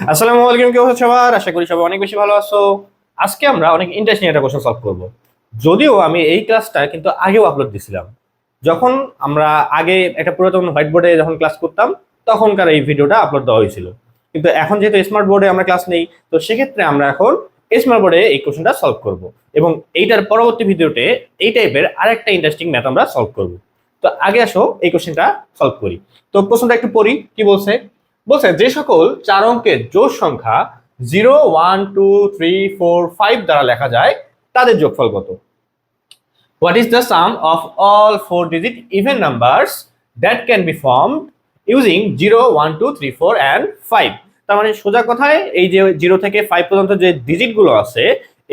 আসসালামু আলাইকুম, কেমন আছো সবার? আশা করি সবাই অনেক বেশি ভালো আছো। আজকে আমরা অনেক ইন্টারেস্টিং একটা কোশ্চেন সলভ করব। যদিও আমি এই ক্লাসটা কিন্তু আগেও আপলোড দিছিলাম, যখন আমরা আগে একটা পুরাতন হোয়াইট বোর্ডে যখন ক্লাস করতাম তখনকার এই ভিডিওটা আপলোড দেওয়া হয়েছিল। কিন্তু এখন যেহেতু স্মার্ট বোর্ডে আমরা ক্লাস নেই, তো সেক্ষেত্রে আমরা এখন স্মার্ট বোর্ডে এই কোশ্চেনটা সলভ করব এবং এইটার পরবর্তী ভিডিওতে এই টাইপের আরেকটা ইন্টারেস্টিং ম্যাথ আমরা সলভ করব। তো আগে আসো এই কোশ্চেনটা সলভ করি। তো প্রশ্নটা একটু পড়ি, কি বলছে। বলছে যে সকল চার অঙ্কের জোড় সংখ্যা 0 1 2 3 4 5 দ্বারা লেখা যায় তাদের যোগফল কত? What is the some of all 4 digit even numbers that can be formed using 0 1 2 3 4 and 5? তার মানে সোজা কথায় এই যে 0 থেকে 5 পর্যন্ত যে ডিজিট গুলো আছে,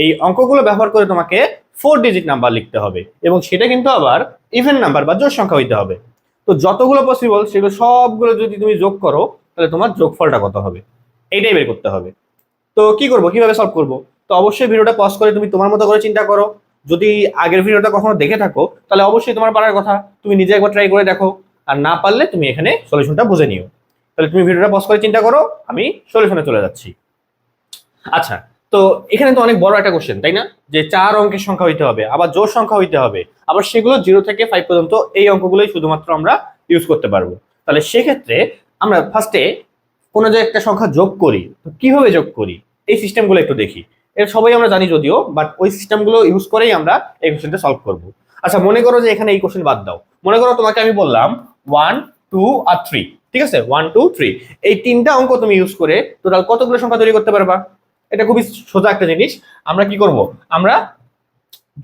এই অঙ্কগুলো ব্যবহার করে তোমাকে 4 ডিজিট নাম্বার লিখতে হবে এবং সেটা কিন্তু আবার ইভেন নাম্বার বা জোড় সংখ্যা হইতে হবে। তো যতগুলো পসিবল সেগুলো সবগুলো যদি তুমি যোগ করো তাহলে তোমার যোগফলটা কত হবে, এইটাই বের করতে হবে। তো কি করব, কিভাবে সলভ করব? তো অবশ্যই ভিডিওটা পজ করে তুমি তোমার মতো করে চিন্তা করো। যদি আগের ভিডিওটা কখনো দেখে থাকো তাহলে অবশ্যই তোমার পারার কথা, তুমি নিজে একবার ট্রাই করে দেখো। আর না পারলে তুমি এখানে সলিউশনটা বুঝে নিও। তাহলে তুমি ভিডিওটা পজ করে চিন্তা করো, আমি সলিউশনে চলে যাচ্ছি। আচ্ছা, তো এখানে তো অনেক বড় একটা কোশ্চেন, তাই না? যে চার অঙ্কের সংখ্যা হইতে হবে, আবার জোড় সংখ্যা হইতে হবে, আবার সেগুলো 0 থেকে 5 পর্যন্ত, এই অঙ্কগুলোই শুধুমাত্র আমরা ইউজ করতে পারবো। তাহলে সেক্ষেত্রে আমরা ফার্স্টে কোনো যে একটা সংখ্যা যোগ করি, তো কিভাবে যোগ করি এই সিস্টেমগুলো একটু দেখি। এর সবাই আমরা জানি যদিও, বাট ওই সিস্টেমগুলো ইউজ করেই আমরা এই কোশ্চেনটা সলভ করব। আচ্ছা, মনে করো যে এখানে এই কোশ্চেন বাদ দাও। মনে করো তোমাকে আমি বললাম 1 2 আর 3, ঠিক আছে? 1 2 3 এই তিনটা অঙ্ক তুমি ইউজ করে টোটাল কতগুলো সংখ্যা তৈরি করতে পারবা? এটা খুবই সোজা একটা জিনিস। আমরা কি করব, আমরা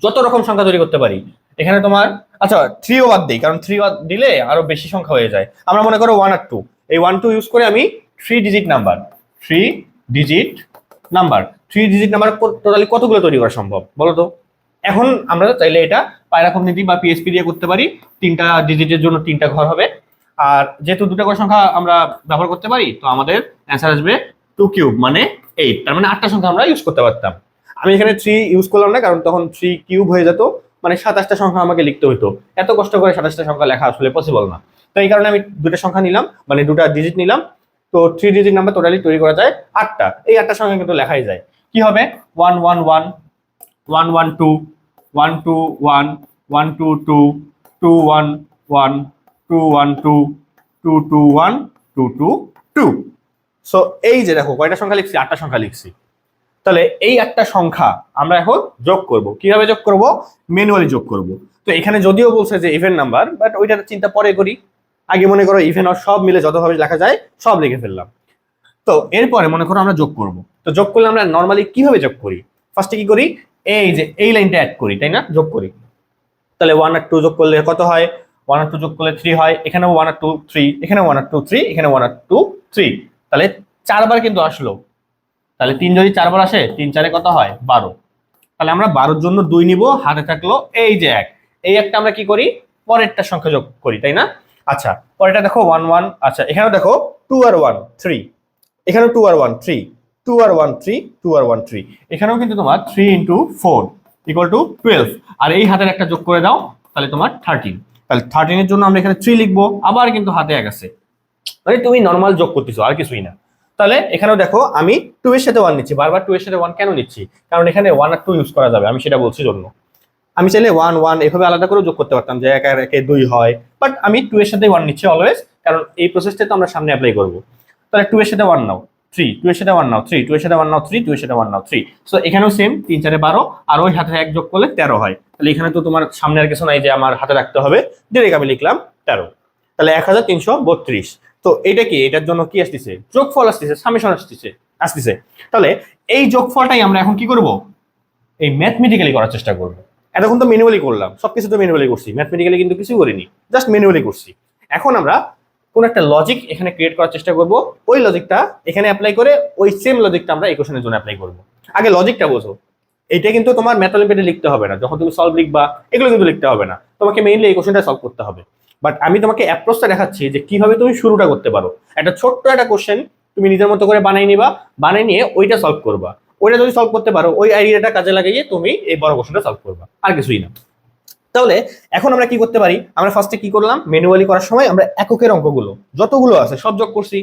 যত রকম সংখ্যা তৈরি করতে পারি। এখানে তোমার, আচ্ছা 3ও বাদ দিই, কারণ 3 বাদ দিলে আরো বেশি সংখ্যা হয়ে যায়। আমরা মনে করো 1 আর 2, এই 1 2 ইউজ করে আমি 3 digit number, 3 digit number, 3 digit number totally কতগুলো তৈরি করা সম্ভব বলো তো? এখন আমরা চাইলে এটা পায়রাখম নীতি বা পিএসপি দিয়ে করতে পারি। 3টা ডিজিটের জন্য 3টা ঘর হবে। আর যেহেতু দুটা করে সংখ্যা আমরা ব্যবহার করতে পারি, তো আমাদের অ্যান্সার আসবে 2 কিউব মানে 8। তার মানে 8টা সংখ্যা আমরা ইউজ করতে পারতাম। আমি এখানে 3 ইউজ করলাম না, কারণ তখন 3 কিউব হয়ে যেত, মানে 27টা সংখ্যা আমাকে লিখতে হতো। এত কষ্ট করে 27টা সংখ্যা লেখা আসলে পসিবল না। তো এই কারণে আমি দুটো সংখ্যা নিলাম, মানে দুটা ডিজিট নিলাম। তো 3 ডিজিট নাম্বার টোটালি তৈরি করা যায় 8টা। এই 8টা সংখ্যা কিন্তু লেখাই যায়। কি হবে? 1 1 1, 1 1 2, 1 2 1, 1 2 2, 2 1 1, 2 1 2, 2 2 1, 2 2 2। সো এই যে দেখো কয়টা সংখ্যা লিখছি, 8টা সংখ্যা লিখছি। তাহলে এই একটা সংখ্যা আমরা এখন যোগ করব। কিভাবে যোগ করব? ম্যানুয়ালি যোগ করব। তো এখানে যদিও বলছে যে ইভেন নাম্বার, বাট ওইটার চিন্তা পরে করি। আগে মনে করো ইভেন আর সব মিলে যতভাবে লেখা যায় সব লিখে ফেললাম। তো এরপরে মনে করো আমরা যোগ করব। তো যোগ করলে আমরা নর্মালি কিভাবে যোগ করি? ফার্স্টে কি করি, এই যে এই লাইনটা অ্যাড করি, তাই না? যোগ করি। তাহলে 1 আর 2 যোগ করলে কত হয়? 1 আর 2 যোগ করলে 3 হয়। এখানেও 1 আর 2 3, এখানেও 1 আর 2 3, এখানে 1 আর 2 3। তাহলে 4বার কিন্তু আসলো। তাহলে 3 যদি 4বার আসে, 3 4 কত হয়? 12। তাহলে আমরা 12-র জন্য 2 নিব, হাতে থাকলো এই যে 1। এই একটা আমরা কি করি, পরেরটা সংখ্যা যোগ করি, তাই না? আচ্ছা, পরেরটা দেখো 1 1। আচ্ছা, এখানেও দেখো 2 আর 1 3, এখানেও 2 আর 1 3, 2 আর 1 3, 2 আর 1 3। এখানেও কিন্তু তোমার 3 × 4 = 12। আর এই হাতের একটা যোগ করে দাও, তাহলে তোমার 13। তাহলে 13 এর জন্য আমরা এখানে 3 লিখবো, আবার কিন্তু হাতে 1 আছে, মানে তুমি নর্মাল যোগ করতেছো আর কিছুই না। তাহলে এখানেও দেখো আমি 2 এর সাথে 1 নিচ্ছি। বারবার 2 এর সাথে 1 কেন নিচ্ছি? কারণ এখানে 1 আর 2 ইউজ করা যাবে, আমি সেটা বলছি জন্য। আমি চাইলে 1 1 এভাবে আলাদা করে যোগ করতে পারতাম, যে 1 আর 1 2 হয়, বাট আমি 2 এর সাথে 1 নিচ্ছি অলওয়েজ, কারণ এই প্রসেসটা তো আমরা সামনে অ্যাপ্লাই করব। তাহলে 2 এর সাথে 1 নাও 3, 2 এর সাথে 1 নাও 3, 2 এর সাথে 1 নাও 3, 2 এর সাথে 1 নাও 3। সো এখানেও সেম, 3 4 12, আর ওই হাতে 1 যোগ করলে 13 হয়। তাহলে এখানে তো তোমার সামনে আর কিছু নাই যে আমার হাতে রাখতে হবে, ডিরেক্ট আমি লিখলাম 13। তাহলে 1332। তো এটা কি, এটার জন্য কি আসতেছে? যোগফল আসতেছে, সামেশন আসতেছে। তাহলে এই যোগফলটাই আমরা এখন কি করব, এই ম্যাথমেটিক্যালি করার চেষ্টা করব। এতক্ষণ তো ম্যানুয়ালি করলাম, সবকিছু তো ম্যানুয়ালি করছি, ম্যাথমেটিক্যালি কিন্তু কিছু করিনি, জাস্ট ম্যানুয়ালি করছি। এখন আমরা কোন একটা লজিক এখানে ক্রিয়েট করার চেষ্টা করব, ওই লজিকটা এখানে অ্যাপ্লাই করে ওই সেম লজিকটা আমরা ইকুয়েশনের জন্য অ্যাপ্লাই করব। আগে লজিকটা বোঝো। এটা কিন্তু তোমার ম্যাথ অলিম্পিয়াডে লিখতে হবে না, যখন তুমি সলভ লিখবা এগুলো কিন্তু লিখতে হবে না, তোমাকে মেইনলি এই কোশ্চেনটা সলভ করতে হবে। বাট আমি তোমাকে অ্যাপ্রোচটা দেখাচ্ছি যে কিভাবে তুমি শুরুটা করতে পারো। একটা ছোট্ট একটা কোশ্চেন তুমি নিজের মতো করে বানিয়ে নিবা, বানিয়ে নিয়ে ওইটা সলভ করবা। ওইটা যদি সলভ করতে পারো, ওই আইডিয়াটা কাজে লাগিয়ে তুমি এই বড় কোশ্চেনটা সলভ করবা, আর কিছুই না। তাহলে এখন আমরা কি করতে পারি? আমরা ফার্স্টে কি করলাম, ম্যানুয়ালি করার সময় আমরা এককের অঙ্কগুলো যতগুলো আছে সব যোগ করছি।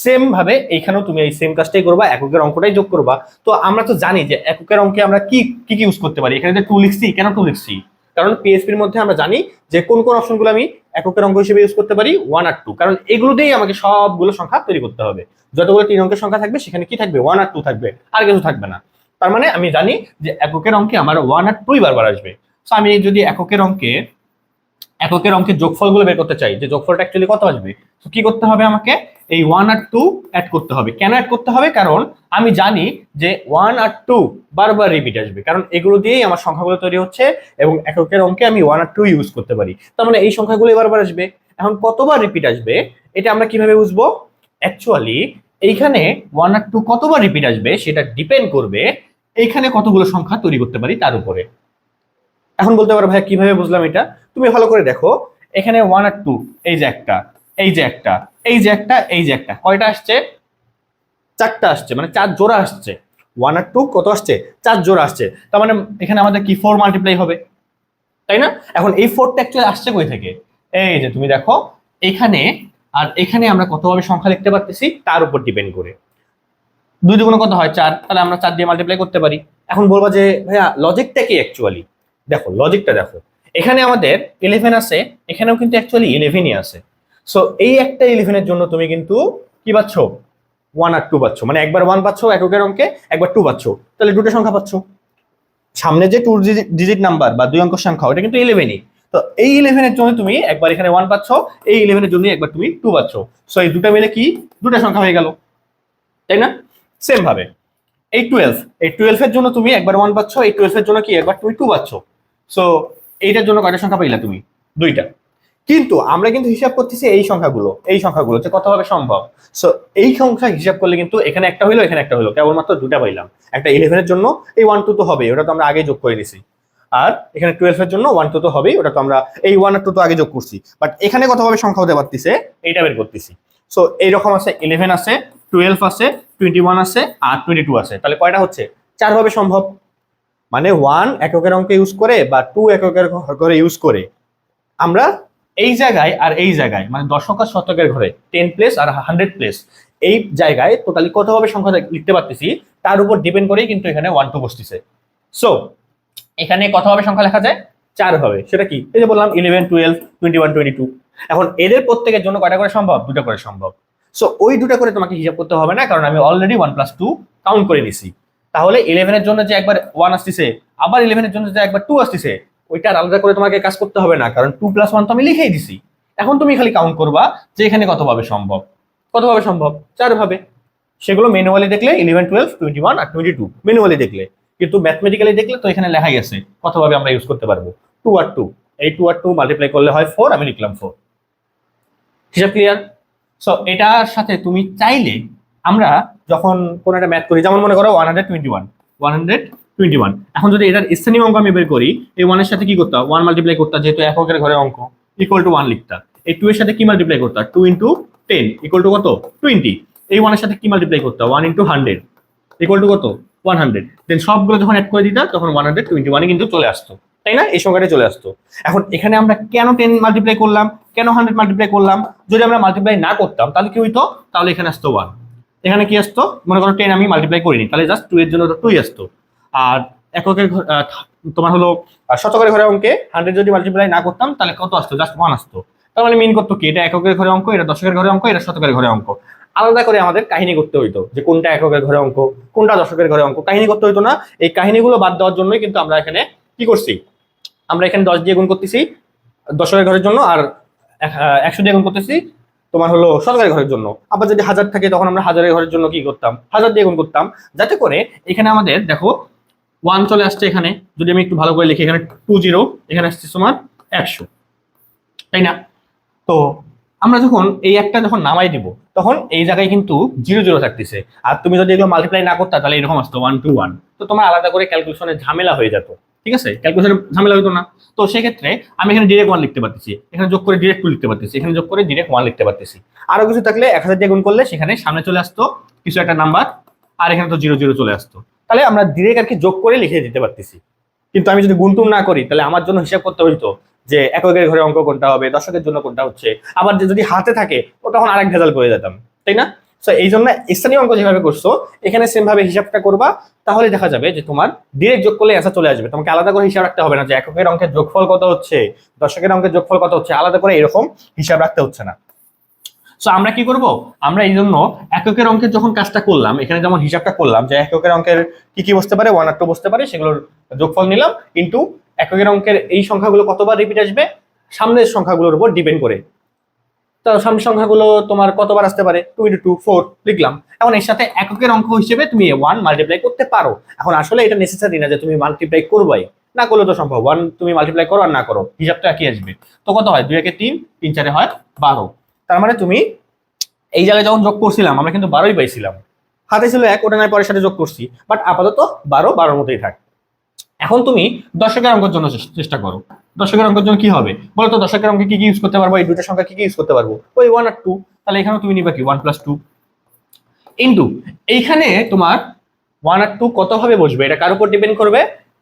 সেম ভাবে এইখানেও তুমি এই সেম কাজটাই করবা, এককের অঙ্কটাই যোগ করবা। তো আমরা তো জানি যে এককের অঙ্কে আমরা কি কি ইউজ করতে পারি। এখানে যে টু লিখছি, কেন টু লিখছি? কারণ পিএসপির মধ্যে আমরা জানি যে কোন কোন অপশনগুলো আমি এককের অঙ্ক হিসেবে ইউজ করতে পারি, 1 আর 2। কারণ এগুলো দিয়েই আমাকে সবগুলো সংখ্যা তৈরি করতে হবে। যতগুলো 3 অঙ্কের সংখ্যা থাকবে সেখানে কি থাকবে, 1 আর 2 থাকবে, আর কিছু থাকবে না। তার মানে আমি জানি যে এককের অঙ্কে আমার 1 আর 2 বারবার আসবে। তো আমি যদি এককের অঙ্কের যোগফলগুলো বের করতে চাই, যে যোগফলটা অ্যাকচুয়ালি কত আসবে, তো কি করতে হবে, আমাকে এই 1 আর 2 অ্যাড করতে হবে। কেন অ্যাড করতে হবে? কারণ আমি জানি যে 1 আর 2 বারবার রিপিট আসবে, কারণ এগুলো দিয়েই আমার সংখ্যাগুলো তৈরি হচ্ছে, এবং এককের অঙ্কে আমি 1 আর 2 ইউজ করতে পারি। তার মানে এই সংখ্যাগুলো বারবার আসবে। এখন কতবার রিপিট আসবে এটা আমরা কিভাবে বুঝবো? অ্যাকচুয়ালি এইখানে 1 আর 2 কতবার রিপিট আসবে সেটা ডিপেন্ড করবে এইখানে কতগুলো সংখ্যা তৈরি করতে পারি তার উপরে। এখন বলতে পারো ভাই কিভাবে বুঝলাম এটা? তুমি ভালো করে দেখো, এখানে 1 আর 2, এই যে একটা, এই যে একটা, এই যে একটা, এই যে একটা, কয়টা আসছে? 4টা আসছে, মানে 4 জোড়া আসছে। 1 আর 2 কত আসছে? 4 জোড়া আসছে। তার মানে এখানে আমাদের কি 4 মাল্টিপ্লাই হবে, তাই না? এখন এই 4টা অ্যাকচুয়ালি আসছে কই থেকে? এই যে তুমি দেখো এখানে আর এখানে আমরা কতভাবে সংখ্যা লিখতে পারতেছি তার উপর ডিপেন্ড করে। 2 দুগুণ কত হয়? 4, তাহলে আমরা 4 দিয়ে মাল্টিপ্লাই করতে পারি। এখন বলবা যে ভাইয়া লজিকটা কি অ্যাকচুয়ালি? দেখো লজিকটা দেখো, এখানে আমাদের 11 আছে, এখানেও কিন্তু অ্যাকচুয়ালি 11ই আছে। সো এই একটা 11 এর জন্য তুমি কিন্তু কি পাচ্ছ? 1 আর 2 পাচ্ছ, মানে একবার 1 পাচ্ছ এককের অঙ্কে, একবার 2 পাচ্ছ, তাহলে দুটো সংখ্যা পাচ্ছ। সামনে যে 2 ডিজিট নাম্বার বা 2 অঙ্কের সংখ্যা ওটা কিন্তু 11ই। তো এই 11 এর জন্য তুমি একবার এখানে 1 পাচ্ছ, এই 11 এর জন্য একবার তুমি 2 পাচ্ছ। সো এই দুটো মিলে কি দুটো সংখ্যা হয়ে গেল, তাই না? সেম ভাবে এই 12 এর জন্য তুমি একবার 1 পাচ্ছ, এই 12 এর জন্য কি একবার তুমি 2 পাচ্ছ। সো এইটার জন্য কয়টা সংখ্যা পাইলা তুমি? দুইটা। কিন্তু আমরা কিন্তু হিসাব করতেছি এই সংখ্যাগুলো যে কত হবে সম্ভব। সো এই সংখ্যা হিসাব করলে কিন্তু এখানে একটা হইলো, এখানে একটা হইলো, কেবলমাত্র দুটা পাইলাম। একটা 11 এর জন্য এই 1 2 তো হবে, ওটা তো আমরা আগে যোগ করে নিছি। আর এখানে 12 এর জন্য 1 2 তো হবেই, ওটা তো আমরা এই 1 আর 2 তো আগে যোগ করছি। বাট এখানে কতভাবে সংখ্যা হতে পারতেছে এইটা বের করতেছি। সো এইরকম আছে, 11 আছে, 12 আছে, 21 আছে, আর 22 আছে। তাহলে কয়টা হচ্ছে? 4 ভাবে সম্ভব। মানে 1 এককের অঙ্কে ইউজ করে বা 2 এককের ঘরে ইউজ করে আমরা এই জায়গায় আর এই জায়গায়, মানে দশক আর শতকের ঘরে 10 প্লেস আর 100 প্লেস, এই জায়গায় টোটালি কতভাবে সংখ্যা লিখতে পারতেছি তার উপর ডিপেন্ড করেই কিন্তু এখানে 1 2 বসতেছে। সো এখানে কতভাবে সংখ্যা লেখা যায়? 4 ভাবে। সেটা কি? এই যে বললাম 11 12 21 22। এখন এদের প্রত্যেকের জন্য কয়টা করে সম্ভব? দুটো করে সম্ভব। সো ওই দুটো করে তোমাকে হিসাব করতে হবে না, কারণ আমি অলরেডি 1 + 2 কাউন্ট করে নিছি। তাহলে 11 এর জন্য যে একবার 1 আসতেছে, আবার 11 এর জন্য যে একবার 2 আসতেছে, ওইটা আলাদা করে তোমাকে কাজ করতে হবে না, কারণ 2 + 1 তো আমি লিখেই দিছি। এখন তুমি খালি কাউন্ট করবা যে এখানে কতভাবে সম্ভব। কতভাবে সম্ভব? 4 ভাবে। সেগুলো ম্যানুয়ালি দেখলে 11 12 21 আর 22 ম্যানুয়ালি দেখলে, কিন্তু ম্যাথমেটিক্যালি দেখলে তো এখানে লেখাই আছে কতভাবে আমরা ইউজ করতে পারবো। 2 আর 2, এই 2 আর 2 মাল্টিপ্লাই করলে হয় 4, আমি লিখলাম 4। হিসাব ক্লিয়ার? সো এটার সাথে তুমি চাইলে আমরা যখন কোনো একটা ম্যাথ করি, যেমন মনে করো 121, এখন যদি এটার স্থানীয় অঙ্ক আমি বের করি, এই 1 এর সাথে কি করতে 1 মাল্টিপ্লাই করতে, যেহেতু এককের ঘরে অঙ্ক, ইকুয়াল টু 1 লিখতা। এই 2 এর সাথে কি মাল্টিপ্লাই করতে, 2 × 10 ইকুয়াল টু কত? 20। এই 1 এর সাথে কি মাল্টিপ্লাই করতে, 1 × 100 ইকুয়াল টু কত? 100। দেন সবগুলো যখন অ্যাড করে দিতা তখন 121 কিন্তু চলে আসতো, তাই না? এই সংখ্যাটা চলে আসতো। এখন এখানে আমরা কেন 10 মাল্টিপ্লাই করলাম, কেন 100 মাল্টিপ্লাই করলাম? যদি আমরা মাল্টিপ্লাই না করতাম তাহলে কি হইতো? তাহলে এখানে আসতো 1, এখানে কি আসতো? মনে করো 10 আমি মাল্টিপ্লাই করিনি, তাহলে জাস্ট 2 এর জন্য তো 2 আসতো। আর এককের তোমার হলো শতকের ঘরে অঙ্কে 100 যদি মাল্টিপ্লাই না করতাম তাহলে কত আসতো? জাস্ট 1 আসতো। তার মানে মিন করতো কি, এটা এককের ঘরে অঙ্ক, এটা দশকের ঘরে অঙ্ক, এটা শতকের ঘরে অঙ্ক। আলাদা করে আমাদের কাহিনী করতে হইতো যে কোনটা এককের ঘরে অঙ্ক, কোনটা দশকের ঘরে অঙ্ক, কাহিনী করতে হইতো না। এই কাহিনীগুলো বাদ দেওয়ার জন্যই কিন্তু আমরা এখানে কি করছি, আমরা এখানে 10 দিয়ে গুণ করতেছি দশকের ঘরের জন্য, আর 100 দিয়ে গুণ করতেছি তোমার হলো শতকের ঘরের জন্য। আবার যদি 1000 থাকে তখন আমরা হাজারের ঘরের জন্য কি করতাম, 1000 দিয়ে গুণ করতাম, যাতে করে এখানে আমাদের দেখো 1 চলে আসছে। এখানে যদি আমি একটু ভালো করে লিখি, এখানে 20, এখানে আসছে তোমার 100, তাই না? তো আমরা যখন এই একটা যখন নামাই দিব তখন এই জায়গায় কিন্তু 0 0 থাকতেছে। আর তুমি যদি এগুলো মাল্টিপ্লাই না করতে তাহলে এরকম আসতো 1 2 1। তো তোমার আলাদা করে ক্যালকুলেশনের ঝামেলা হয়ে যেত, ঠিক আছে? ক্যালকুলেশনের ঝামেলা হতো না। তো সেক্ষেত্রে আমি এখানে ডিরেক্ট 1 লিখতে পারতেছি, এখানে যোগ করে ডিরেক্ট 2 লিখতে পারতেছি, এখানে যোগ করে ডিরেক্ট 1 লিখতে পারতেছি। আরো কিছু থাকলে 1000 দিয়ে গুণ করলে সেখানে সামনে চলে আসতো কিছু একটা নাম্বার, আর এখানে তো 0 0 চলে আসতো। তাহলে আমরা ডিরেক্ট আর কি যোগ করে লিখে দিতে পারতেছি। কিন্তু আমি যদি গুণটুম না করি তাহলে আমার জন্য হিসাব করতে হইতো যে এককের ঘরে অঙ্ক কোনটা হবে, দশকের জন্য কোনটা হচ্ছে। আবার যদি হাতে থাকে ও তখন আরেক ভেজাল করে যেতাম, তাই না? সো এই জন্য স্থানীয় অঙ্ক যেভাবে করছো এখানে সেম ভাবে হিসাবটা করবা, তাহলে দেখা যাবে যে তোমার ডিরেক্ট যোগ করলে অ্যান্সার চলে আসবে। তোমাকে আলাদা করে হিসাব রাখতে হবে না যে এককের অঙ্কের যোগফল কত হচ্ছে, দশকের অঙ্কের যোগফল কত হচ্ছে, আলাদা করে এরকম হিসাব রাখতে হচ্ছে না। সো আমরা কি করব, আমরা এই জন্য এককের অঙ্কের যখন কাজটা করলাম, এখানে যেমন হিসাবটা করলাম যে এককের অঙ্কের কি কি বসতে পারে, 1 আর 2 বসতে পারে, সেগুলোর যোগফল নিলাম কিন্তু এককের অঙ্কের এই সংখ্যাগুলো কতবার রিপিট আসবে সামনের সংখ্যাগুলোর উপর ডিপেন্ড করে। তো সামনের সংখ্যাগুলো তোমার কতবার আসতে পারে, 2 × 2 4 লিখলাম। এখন এর সাথে এককের অঙ্ক হিসেবে তুমি 1 মাল্টিপ্লাই করতে পারো। এখন আসলে এটা নেসেসারি না যে তুমি মাল্টিপ্লাই করবাই, না করলে তো সম্ভব, 1 তুমি মাল্টিপ্লাই করো আর না করো হিসাবটা একই আসবে। তো কত হয়, 2 একে 3, 3 4 হয় 12। তার মানে তুমি এই জায়গায় যখন যোগ করছিলাম আমরা কিন্তু 12ই পাইছিলাম, হাতে ছিল 1, ওটা নয় পরের সাথে যোগ করছি, বাট আপাতত 12 মতোই থাক। এখন তুমি দশকের অঙ্কের জন্য চেষ্টা করো। দশকের অঙ্কের জন্য কি হবে বলো তো, দশকের অঙ্কে কি কি ইউজ করতে পারবো, এই দুটো সংখ্যা কি কি ইউজ করতে পারবো, ওই 1 আর 2। তাহলে এখানেও তুমি নিবা কি 1 + 2 ইনটু এইখানে তোমার 1 আর 2 কত ভাবে বসবে এটা কার উপর ডিপেন্ড করবে,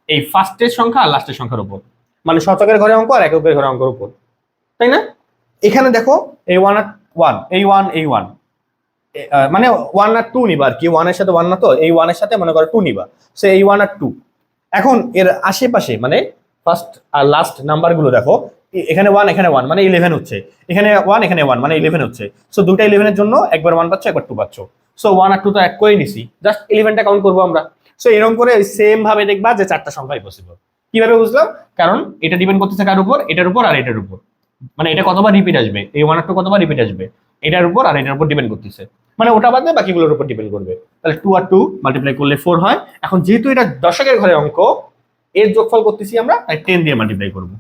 এই ফার্স্টের সংখ্যা আর লাস্টের সংখ্যার উপর, মানে শতকের ঘরে অঙ্ক আর এককের ঘরে অঙ্কের উপর, তাই না? এখানে দেখো এই 1 আর 1, এই 1 এই 1, মানে 1 আর 2 নিবা আর কি, 1 এর সাথে 1 না, তো এই 1 এর সাথে মনে করো 2 নিবা, সো এই 1 আর 2। এখন এর আশেপাশে মানে ফার্স্ট আর লাস্ট নাম্বার গুলো দেখো, এখানে 1 এখানে 1 মানে 11 হচ্ছে, এখানে 1 এখানে 1 মানে 11 হচ্ছে। সো দুটো 11 এর জন্য একবার 1 পাচ্ছ একবার 2 পাচ্ছ। সো 1 আর 2 তো এক করে নিছি, জাস্ট 11টা কাউন্ট করবো আমরা। সো এরকম করে সেম ভাবে দেখবা যে চারটা সংখ্যাই পসিবল। কিভাবে বুঝলাম, কারণ এটা ডিপেন্ড করতেছে কার উপর, এটার উপর আর এটার উপর, মানে এটা কতবার রিপিট আসবে, এই 1 আর 2 কতবার রিপিট আসবে এটার উপর আর এটার উপর ডিপেন্ড করতেছে, মানে ওটা বাদে বাকিগুলোর উপর ডিপেন্ড করবে। তাহলে 2 আর 2 মাল্টিপ্লাই করলে 4 হয়। এখন যেহেতু এটা দশকের ঘরে অঙ্ক, এর যোগফল করতেছি আমরা, তাই 10 দিয়ে মাল্টিপ্লাই করবো।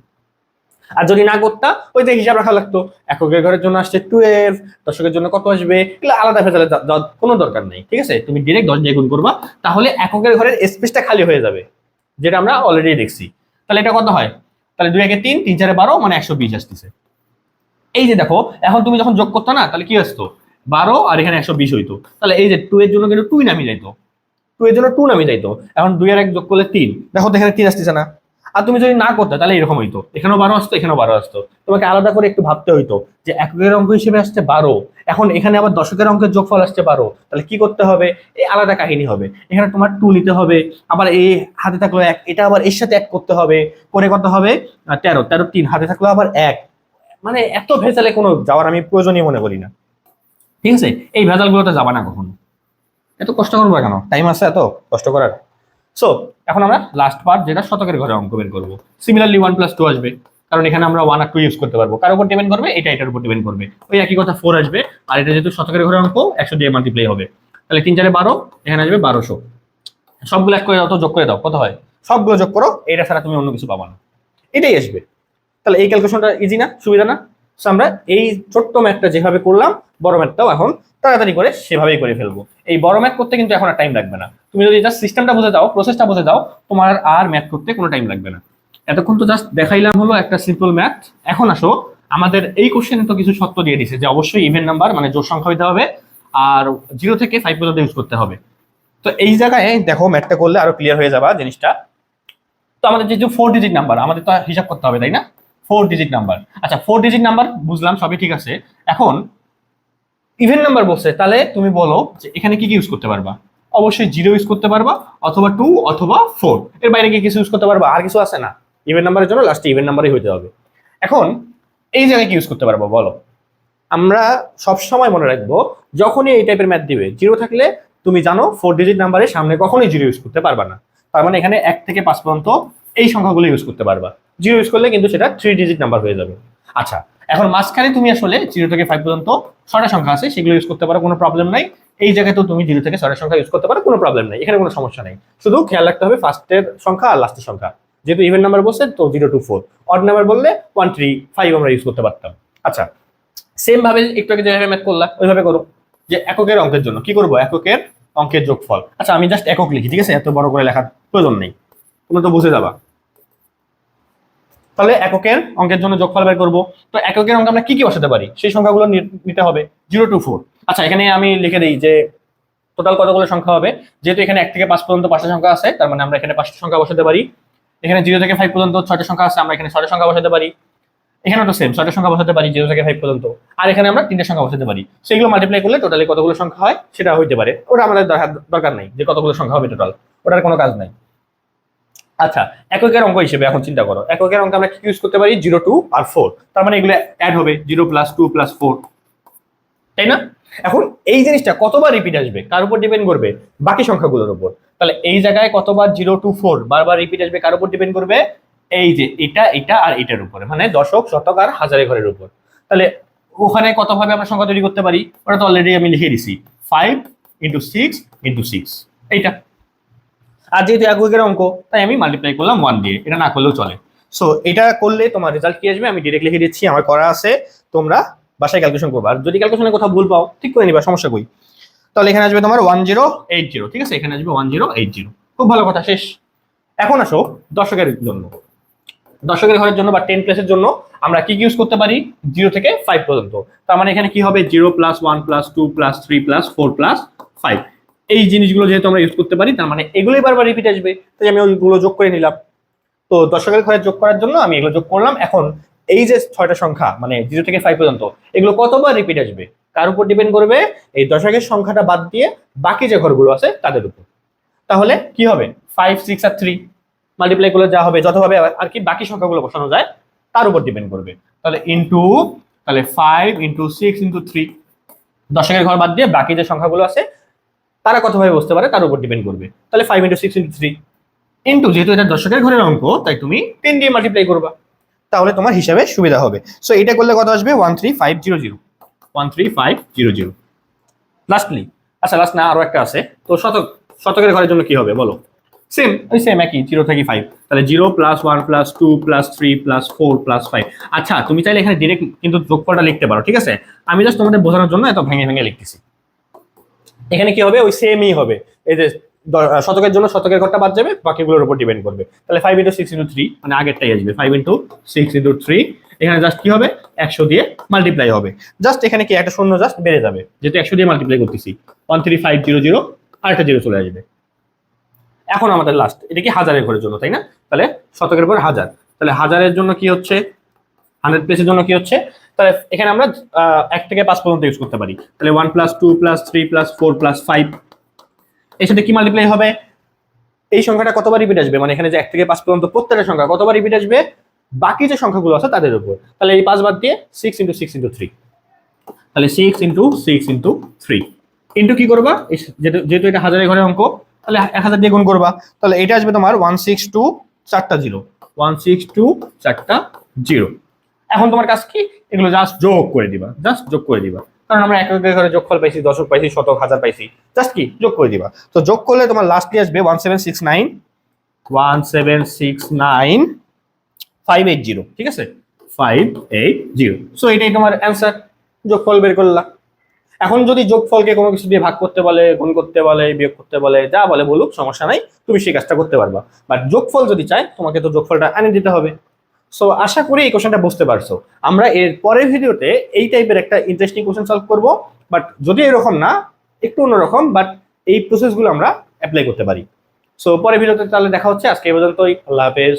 আর যদি না করতাম ওই যে হিসাব রাখা লাগতো, এককের ঘরের জন্য আসছে 12, দশকের জন্য কত আসবে, এগুলো আলাদা ভেজালে কোনো দরকার নেই। ঠিক আছে, তুমি ডিরেক্ট 10 দিয়ে গুণ করবা, তাহলে এককের ঘরের স্পেসটা খালি হয়ে যাবে, যেটা আমরা অলরেডি দেখছি। তাহলে এটা কত হয়, তাহলে 2 একে 3, 3 4 12 মানে 120 আসতেছে। এই যে দেখো এখন তুমি যখন যোগ করতো না, তাহলে কি আসতো 12 আর এখানে 120 হইতো, তাহলে এই যে 2 এর জন্য কিন্তু 2 নামি যাইতো, 2 এর জন্য 2 নামি যাইতো। এখন 2 আর 1 যোগ করলে 3, দেখো তো এখানে 3 আসতেছে না। আর তুমি যদি না করতে তাহলে এরকম হইতো, এখানেও 12 আসতো এখানেও 12 আসতো, তোমাকে আলাদা করে একটু ভাবতে হইতো যে এককের অঙ্ক হিসেবে আসছে 12, এখন এখানে আবার দশকের অঙ্কের যোগফল আসছে 12, তাহলে কি করতে হবে, এই আলাদা কাহিনী হবে। এখানে তোমার 2 নিতে হবে, আবার এই হাতে থাকলো 1, এটা আবার এর সাথে 1 করতে হবে, করে কত হবে 13, 13 3 হাতে থাকলো আবার 1, মানে এত ভেজালে কোনো যাওয়ার আমি প্রয়োজনীয় মনে করি না। ঠিক আছে, এই ভেজালগুলোতে যাবা না কখনো, এত কষ্ট করবো কেন, টাইম আছে এত কষ্ট করার। সো এখন আমরা লাস্ট পার্ট যেটা শতকের ঘরে অঙ্ক বের করবো। সিমিলারলি 1 + 2 আসবে, কারণ এখানে আমরা 1 আর 2 ইউজ করতে পারবো, কার উপর ডিপেন্ড করবে, এটা এটার উপর ডিপেন্ড করবে, ওই একই কথা 4 আসবে। আর এটা যেহেতু শতকের ঘরে অঙ্ক 100 দিয়ে মাল্টিপ্লাই হবে, তাহলে 3 4 12, এখানে আসবে 1200। সবগুলো এক করে দাও তো, যোগ করে দাও কত হয়, সবগুলো যোগ করো, এটা ছাড়া তুমি অন্য কিছু পাবা না, এটাই আসবে। তাহলে এই ক্যালকুলেশনটা ইজি না, সুবিধা না? সো আমরা এই ছোট্ট ম্যাথটা যেভাবে করলাম, বড় ম্যাথটাও এখন তাড়াতাড়ি করে সেভাবেই করে ফেলবো। এই বড় ম্যাথ করতে কিন্তু এখন আর টাইম লাগবে না, তুমি যদি জাস্ট সিস্টেমটা বুঝে দাও, প্রসেসটা বুঝে দাও, তোমার আর ম্যাথ করতে কোনো টাইম লাগবে না। এতক্ষণ তো জাস্ট দেখাইলাম হলো একটা সিম্পল ম্যাথ। এখন আসো, আমাদের এই কোশ্চেনে তো কিছু শর্ত দিয়ে দিছে যে অবশ্যই ইভেন নাম্বার মানে জোড় সংখ্যা হইতে হবে, আর 0 থেকে 5 পর্যন্ত ইউজ করতে হবে। তো এই জায়গায় দেখো ম্যাথটা করলে আরো ক্লিয়ার হয়ে যাবা জিনিসটা। তো আমাদের যে 4 ডিজিট নাম্বার আমাদের তো হিসাব করতে হবে, তাই না? 4 ডিজিট নাম্বার, আচ্ছা 4 ডিজিট নাম্বার বুঝলাম, সবই ঠিক আছে। এখন ইভেন নাম্বার বলছে, তাহলে তুমি বলো যে এখানে কি কি ইউজ করতে পারবা, অবশ্যই 0 ইউজ করতে পারবা, অথবা 2 অথবা 4, এর বাইরে কি কিছু ইউজ করতে পারবা, আর কিছু আছে না? ইভেন নাম্বারের জন্য লাস্টে ইভেন নাম্বারই হইতে হবে। এখন এই জায়গায় কি ইউজ করতে পারবো বলো, আমরা সব সময় মনে রাখবো যখনই এই টাইপের ম্যাথ দিবে 0 থাকলে তুমি জানো 4 ডিজিট নাম্বারের সামনে কখনোই 0 ইউজ করতে পারবা না। তার মানে এখানে 1 থেকে 5 পর্যন্ত এই সংখ্যাগুলো ইউজ করতে পারবা, 0 ইউজ করলে কিন্তু সেটা 3 ডিজিট নাম্বার হয়ে যাবে। আচ্ছা এখন মাঝখানে তুমি আসলে 0 থেকে 5 পর্যন্ত 6টা সংখ্যা আছে, সেগুলো ইউজ করতে পারো, কোনো প্রবলেম নাই। এই জায়গায় তো তুমি 0 থেকে 6টা সংখ্যা ইউজ করতে পারো, কোনো প্রবলেম নাই, এখানে কোনো সমস্যা নেই। শুধু খেয়াল রাখতে হবে ফার্স্টের সংখ্যা আর লাস্টের সংখ্যা, যেহেতু ইভেন নাম্বার বলছে তো 0 to 4, অড নাম্বার বললে 1 3 5 আমরা ইউজ করতে পারতাম। আচ্ছা সেম ভাবে একটু আগে যেভাবে ম্যাথ করলা ওইভাবে করো, যে এককের অঙ্কের জন্য কি করবো, এককের অঙ্কের যোগফল। আচ্ছা আমি জাস্ট একক লিখি, ঠিক আছে, এত বড় করে লেখার প্রয়োজন নেই, তোমরা তো বুঝে যাবা। তাহলে এককের অঙ্কের জন্য যোগফল বের করবো। তো এককের অঙ্ক আমরা কি কি বসাতে পারি, সেই সংখ্যাগুলো নিতে হবে 0 to 4। আচ্ছা এখানে আমি লিখে দিই যে টোটাল কতগুলো সংখ্যা হবে, যেহেতু এখানে 1 থেকে 5 পর্যন্ত 5টা সংখ্যা আছে, তার মানে আমরা এখানে 5টা সংখ্যা বসাতে পারি। এখানে 0 থেকে 5 পর্যন্ত 6টা সংখ্যা আছে, আমরা এখানে 6টা সংখ্যা বসাতে পারি। এখানে তো সেম 6টা সংখ্যা বসাতে পারি 0 থেকে 5 পর্যন্ত, আর এখানে আমরা 3টা সংখ্যা বসাতে পারি। সেগুলো মাল্টিপ্লাই করলে টোটালি কতগুলো সংখ্যা হয় সেটা হইতে পারে, ওটা আমাদের দরকার নাই যে কতগুলো সংখ্যা হবে টোটাল, ওটার কোনো কাজ নাই। আচ্ছা, এককের অঙ্ক হিসেবে এখন চিন্তা করো, এককের অঙ্ক আমরা কি ইউজ করতে পারি 0 2 আর 4, তার মানে এগুলো অ্যাড হবে 0 + 2 + 4, তাই না? এখন এই জিনিসটা কতবার রিপিট আসবে কার উপর ডিপেন্ড করবে, বাকি সংখ্যাগুলোর উপর। তাহলে এই জায়গায় কতবার 0 2 4 বারবার রিপিট আসবে কার উপর ডিপেন্ড করবে, এই যে এটা এটা আর এটার উপরে, মানে দশক শতক আর হাজারে ঘরের উপর। তাহলে ওখানে কতভাবে আমরা সংখ্যা তৈরি করতে পারি ওটা তো অলরেডি আমি লিখে দিছি, 5 × 6 × 6 এইটা। আর যেহেতু এককের অঙ্ক তাই আমি মাল্টিপ্লাই করলাম 1 দিয়ে, এটা না করলেও চলে। সো এটা করলে তোমার রেজাল্ট কি আসবে আমি ডিরেক্ট লিখে দিচ্ছি, আমার করা আছে, তোমরা বাসায় ক্যালকুলেশন করবা, আর যদি ক্যালকুলেশনের কথা ভুল পাও ঠিক করে নিবা, সমস্যা কই। তাহলে এখানে আসবে তোমার 1080, ঠিক আছে, এখানে আসবে 1080, খুব ভালো কথা, শেষ। এখন আসো দশকের জন্য, দশকের ঘরের জন্য বা 10 প্লেসের জন্য আমরা কি ইউজ করতে পারি 0 থেকে 5 পর্যন্ত। তার মানে এখানে কি হবে 0 + 1 + 2 + 3 + 4 + 5, এই জিনিসগুলো যেহেতু আমরা ইউজ করতে পারি তার মানে এগুলোই বারবার রিপিট আসবে, তাই আমি ওইগুলো যোগ করে নিলাম। তো দশকের ঘরে যোগ করার জন্য আমি এগুলো যোগ করলাম। এখন এই যে 6টা সংখ্যা মানে 0 থেকে 5 পর্যন্ত এগুলো কতবার রিপিট আসবে কার উপর ডিপেন্ড করবে, এই দশকের সংখ্যাটা বাদ দিয়ে বাকি যে ঘরগুলো আছে তাদের উপর। তাহলে কি হবে 5 6 আর 3 মাল্টিপ্লাই করলে যা হবে যতভাবে আর কি বাকি সংখ্যাগুলো বসানো যায় তার উপর ডিপেন্ড করবে। তাহলে ইনটু, তাহলে 5 × 6 × 3, দশকের ঘর বাদ দিয়ে বাকি যে সংখ্যাগুলো আছে তারা কতভাবে বসতে পারে তার উপর ডিপেন্ড করবে। তাহলে 5 × 6 × 3 ইনটু, যেহেতু এটা দশকের ঘরের অঙ্ক তাই তুমি 10 দিয়ে মাল্টিপ্লাই করবা, তাহলে তোমার হিসাবে সুবিধা হবে। সো এটা করলে কত আসবে 13500, 13500 লাস্টলি। আচ্ছা লাস্ট না আরো একটা আছে, তো শতকের ঘরের জন্য কি হবে বলো, সেম ওই সেম একই 0 থেকে 5, তাহলে 0 + 1 + 2 + 3 + 4 + 5। আচ্ছা তুমি চাইলে এখানে ডিরেক্ট কিন্তু যোগফলটা লিখতে পারো, ঠিক আছে, আমি জাস্ট তোমাদের বোঝানোর জন্য এত ভেঙে ভেঙে লিখতেছি। এখানে কি হবে ওই সেমই হবে, এই যে শতকের জন্য শতকের ঘরটা বাদ যাবে বাকিগুলোর উপর ডিপেন্ড করবে। তাহলে 5 × 6 × 3 মানে আগেরটাই আসবে 5 × 6 × 3, এখানে জাস্ট কি হবে 100 দিয়ে মাল্টিপ্লাই হবে, জাস্ট এখানে কি একটা শূন্য জাস্ট বেড়ে যাবে যেহেতু 100 দিয়ে মাল্টিপ্লাই করতেছি, 13500 আর একটা 0 চলে আসবে। এখন আমাদের লাস্ট এটা কি হাজারের ঘরের জন্য, তাই না? তাহলে শতকের পর হাজার, তাহলে হাজারের জন্য কি হচ্ছে 100 প্লেসের জন্য কি হচ্ছে, তাহলে এখানে আমরা 1 থেকে 5 পর্যন্ত ইউজ করতে পারি। তাহলে 1 + 2 + 3 + 4 + 5, এর সাথে কি মাল্টিপ্লাই হবে, এই সংখ্যাটা কতবার রিপিট আসবে, মানে এখানে যে 1 থেকে 5 পর্যন্ত প্রত্যেকটা সংখ্যা কতবার রিপিট আসবে বাকি যে সংখ্যাগুলো আছে তাদের উপর। তাহলে এই 5 বাদ দিয়ে 6 × 6 × 3, তাহলে 6 × 6 × 3 ইনটু কি করবা, যেহেতু এটা হাজারের ঘরের অঙ্ক তাহলে 1000 দিয়ে গুণ করবা, তাহলে এটা আসবে তোমার 162 4টা 0, 162 4টা 0। এখন তোমার কাজ কি এগুলো জাস্ট যোগ করে দিবা, জাস্ট যোগ করে দিবা, কারণ আমরা এককের ঘরে যোগফল পাইছি, দশক পাইছি, শতক, হাজার পাইছি, জাস্ট কি যোগ করে দিবা। তো যোগ করলে তোমার লাস্টলি আসবে 1769580, ঠিক আছে 580। সো এটাই তোমার অ্যান্সার, যোগফল বের করলা। এখন যদি যোগফলকে কোনো কিছু দিয়ে ভাগ করতে বলে, গুণ করতে বলে, বিয়োগ করতে বলে, যা বলে বলুক সমস্যা নাই, তুমি সেই কাজটা করতে পারবা। বাট যোগফল যদি চাই তোমাকে তো যোগফলটা এনে দিতে হবে। সো আশা করি এই কোশ্চেনটা বুঝতে পারছো। আমরা এর পরের ভিডিওতে এই টাইপের একটা ইন্টারেস্টিং কোশ্চেন সলভ করব, বাট যদি এরকম না একটু অন্যরকম, বাট এই প্রসেসগুলো আমরা অ্যাপ্লাই করতে পারি। সো পরের ভিডিওতে তাহলে দেখা হচ্ছে, আজকে এই পর্যন্তই, আল্লাহ হাফেজ।